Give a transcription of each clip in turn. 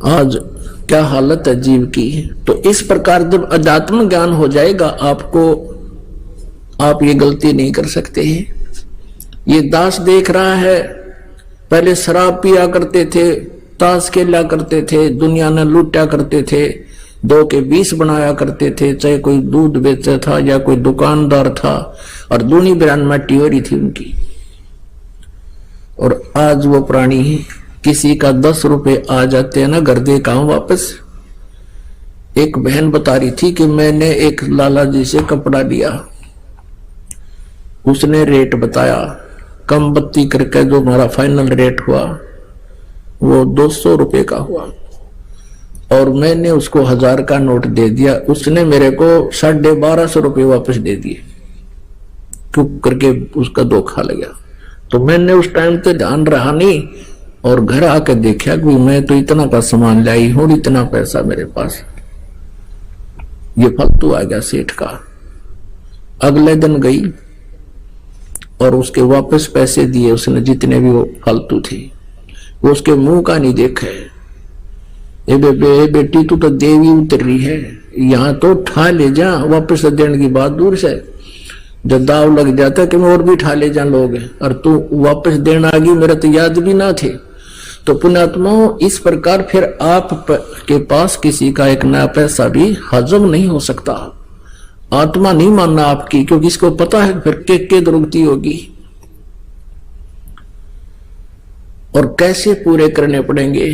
आज क्या हालत है जीव की। तो इस प्रकार जब अध्यात्म ज्ञान हो जाएगा आपको, आप ये गलती नहीं कर सकते हैं। ये दास देख रहा है, पहले शराब पिया करते थे, ताश खेला करते थे, दुनिया ने लूटा करते थे, 2 के 20 बनाया करते थे, चाहे कोई दूध बेचता था या कोई दुकानदार था, और दूनी बिरानमाटी हो रही थी उनकी। और आज वो प्राणी किसी का 10 रुपए आ जाते हैं ना, घर दे काम वापस। एक बहन बता रही थी कि मैंने एक लाला जी से कपड़ा लिया, उसने रेट बताया, कम बत्ती करके जो हमारा फाइनल रेट हुआ वो 200 रुपए का हुआ, और मैंने उसको 1000 का नोट दे दिया, उसने मेरे को 1250 रुपए वापस दे दिए। चुप करके उसका धोखा लगा। तो मैंने उस टाइम पे ध्यान रहा नहीं, और घर आकर देखा कि मैं तो इतना का सामान लाई हूं, इतना पैसा मेरे पास, ये फालतू आ गया सेठ का। अगले दिन गई और उसके वापस पैसे दिए उसने, जितने भी वो फालतू थे। वो उसके मुंह का नहीं देखा। ए बेटी तू तो देवी उतर रही है, यहाँ तो ठा ले जा, वापस देने की बात दूर से। जब दाव लग जाता कि मैं और भी ठा ले जा लोग, और तू वापस देना आ गई, मेरा तो याद भी ना थे। तो पुण्यात्माओं, इस प्रकार फिर आप के पास किसी का एक नया पैसा भी हजम नहीं हो सकता। आत्मा नहीं मानना आपकी, क्योंकि इसको पता है फिर के दुर्गति होगी और कैसे पूरे करने पड़ेंगे।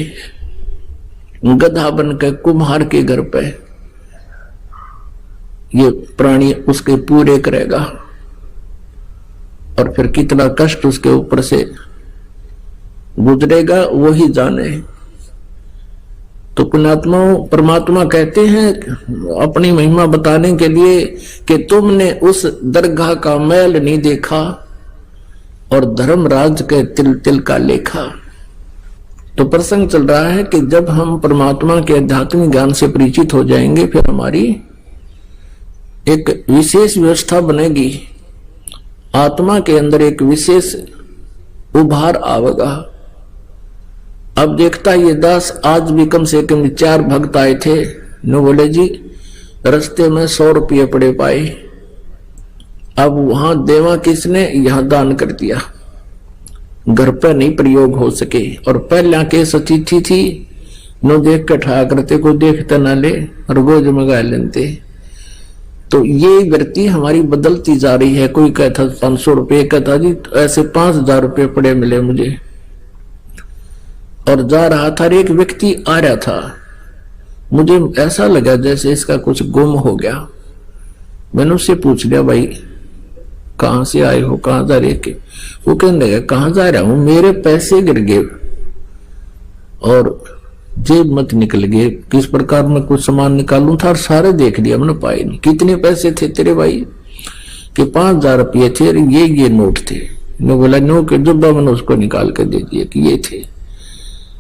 गधा बनकर कुम्हार के घर पे ये प्राणी उसके पूरे करेगा, और फिर कितना कष्ट उसके ऊपर से गुजरेगा वही जाने। तो पुण्यात्माओं, परमात्मा कहते हैं अपनी महिमा बताने के लिए कि तुमने उस दरगाह का मैल नहीं देखा और धर्मराज के तिल तिल का लेखा। तो प्रसंग चल रहा है कि जब हम परमात्मा के आध्यात्मिक ज्ञान से परिचित हो जाएंगे, फिर हमारी एक विशेष व्यवस्था बनेगी, आत्मा के अंदर एक विशेष उभार आवेगा। अब देखता ये दास, आज भी कम से कम 4 भक्त आए थे, नो बोले जी रास्ते में 100 रुपये पड़े पाए। अब वहां देवा किसने, यहां दान कर दिया, घर पर नहीं प्रयोग हो सके। और पहले के सतिथि थी, नो देख के ठा करते, को देखते ना ले और गोज मंगा लेते। तो ये वृत्ति हमारी बदलती जा रही है। कोई कहता 500 रुपये, कहता जी ऐसे 5000 रुपये पड़े मिले मुझे। और जा रहा था, एक व्यक्ति आ रहा था, मुझे ऐसा लगा जैसे इसका कुछ गुम हो गया। मैंने उससे पूछ लिया, भाई कहां से आए हो, कहां जा रहे के? वो कहने लगा, कहां जा रहा हूं, मेरे पैसे गिर गए और जेब मत निकल गए, किस प्रकार मैं कुछ सामान निकालूं था और सारे देख लिया, मैंने पाए नहीं। कितने पैसे थे तेरे भाई? कि 5000 रुपये थे, ये नोट थे। मैं बोला नो के जुब्बा, मैंने उसको निकाल कर दे दिया कि ये थे।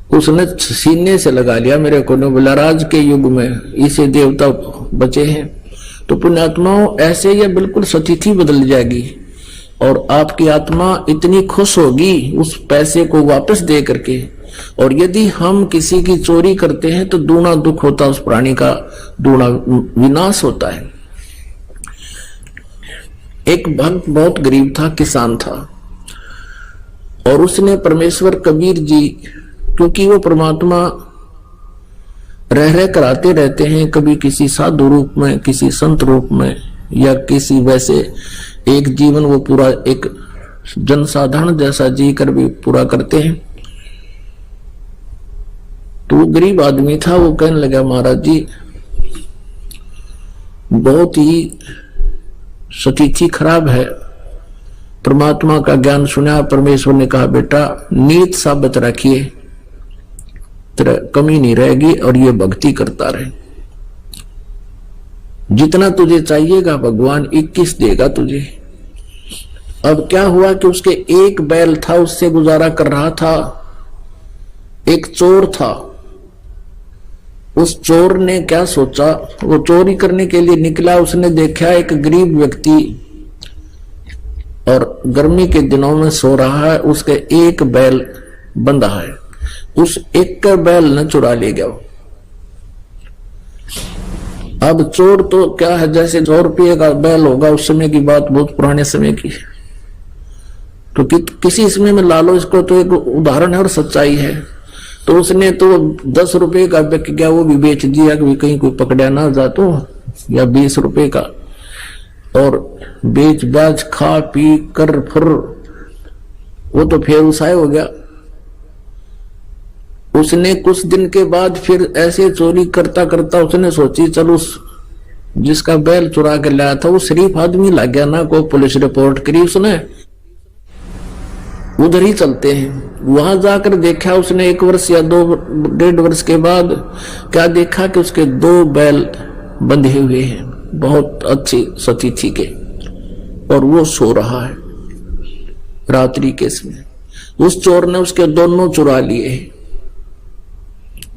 उसने सीने से लगा लिया मेरे को, ने बोला राज के युग में इसे देवता बचे हैं। तो पुण्यात्माओं, ऐसे ये बिल्कुल स्थिति बदल जाएगी और आपकी आत्मा इतनी खुश होगी उस पैसे को वापस दे करके। और यदि हम किसी की चोरी करते हैं तो दूना दुख होता, उस प्राणी का दूना विनाश होता है। एक भक्त बहुत गरीब था, किसान था, और उसने परमेश्वर कबीर जी, क्योंकि वो परमात्मा रह कराते रहते हैं, कभी किसी साधु रूप में, किसी संत रूप में, या किसी वैसे एक जीवन वो पूरा एक जनसाधारण जैसा जी कर भी पूरा करते हैं। तो वो गरीब आदमी था, वो कहने लगा महाराज जी बहुत ही स्थिति खराब है, परमात्मा का ज्ञान सुना, परमेश्वर ने कहा बेटा नीत साबित रखिए, तेरा कमी नहीं रहेगी और ये भक्ति करता रहे, जितना तुझे चाहिएगा भगवान 21 देगा तुझे। अब क्या हुआ कि उसके एक बैल था, उससे गुजारा कर रहा था। एक चोर था, उस चोर ने क्या सोचा, वो चोरी करने के लिए निकला, उसने देखा एक गरीब व्यक्ति और गर्मी के दिनों में सो रहा है, उसके एक बैल बंधा है। उस एक का बैल न चुरा ले गया। अब चोर तो क्या है, जैसे 100 रुपये का बैल होगा, उस समय की बात, बहुत पुराने समय की, तो किसी समय में लालो, इसको तो एक उदाहरण है और सच्चाई है। तो उसने तो 10 रुपए का बिक गया, वो भी बेच दिया कि कहीं कोई पकड़ा ना जा, तो या 20 रुपए का, और बेच बाज खा पी कर फिर वो तो फिर उसाय हो गया। उसने कुछ दिन के बाद फिर ऐसे चोरी करता करता उसने सोची चलो जिसका बैल चुरा के लाया था वो शरीफ आदमी लग गया ना, को पुलिस रिपोर्ट करी उसने, उधर ही चलते हैं। वहां जाकर देखा उसने 1 वर्ष या 2.5 वर्ष के बाद क्या देखा कि उसके 2 बैल बंधे हुए हैं बहुत अच्छी सतिथि के, और वो सो रहा है रात्रि के समय। उस चोर ने उसके दोनों चुरा लिए,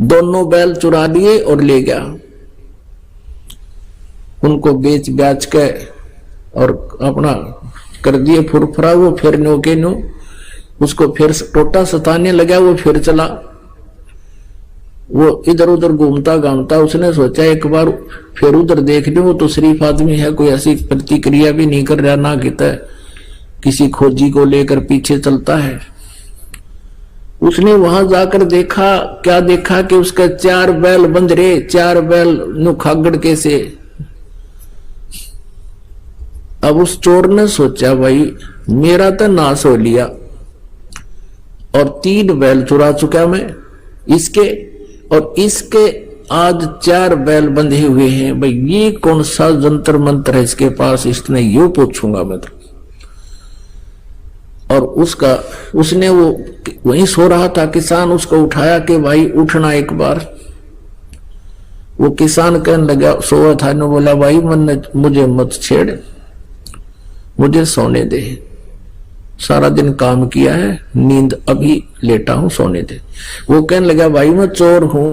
दोनों बैल चुरा लिए और ले गया, उनको बेच बेच के और अपना कर दिए फुरफुरा। वो फिर नो के नो उसको फिर टोटा सताने लगा, वो फिर चला, वो इधर उधर घूमता घामता। उसने सोचा एक बार फिर उधर देख लो, वो तो शरीफ आदमी है, कोई ऐसी प्रतिक्रिया भी नहीं कर रहा, ना कहता किसी खोजी को लेकर पीछे चलता है। उसने वहां जाकर देखा, क्या देखा कि उसका 4 बैल बंध रहे, 4 बैल नुखागड़ के से। अब उस चोर ने सोचा भाई मेरा तो नाश हो लिया और 3 बैल चुरा चुका मैं इसके, और इसके आज 4 बैल बंधे हुए हैं। भाई ये कौन सा जंतर मंत्र है इसके पास, इसने यू पूछूंगा मैं तो। और उसने वो वहीं सो रहा था किसान, उसको उठाया कि भाई उठना एक बार। वो किसान कहने लगा, सोया था, ने बोला भाई मुझे मत छेड़, मुझे सोने दे, सारा दिन काम किया है, नींद अभी लेटा हूं, सोने दे। वो कहने लगा भाई मैं चोर हूं,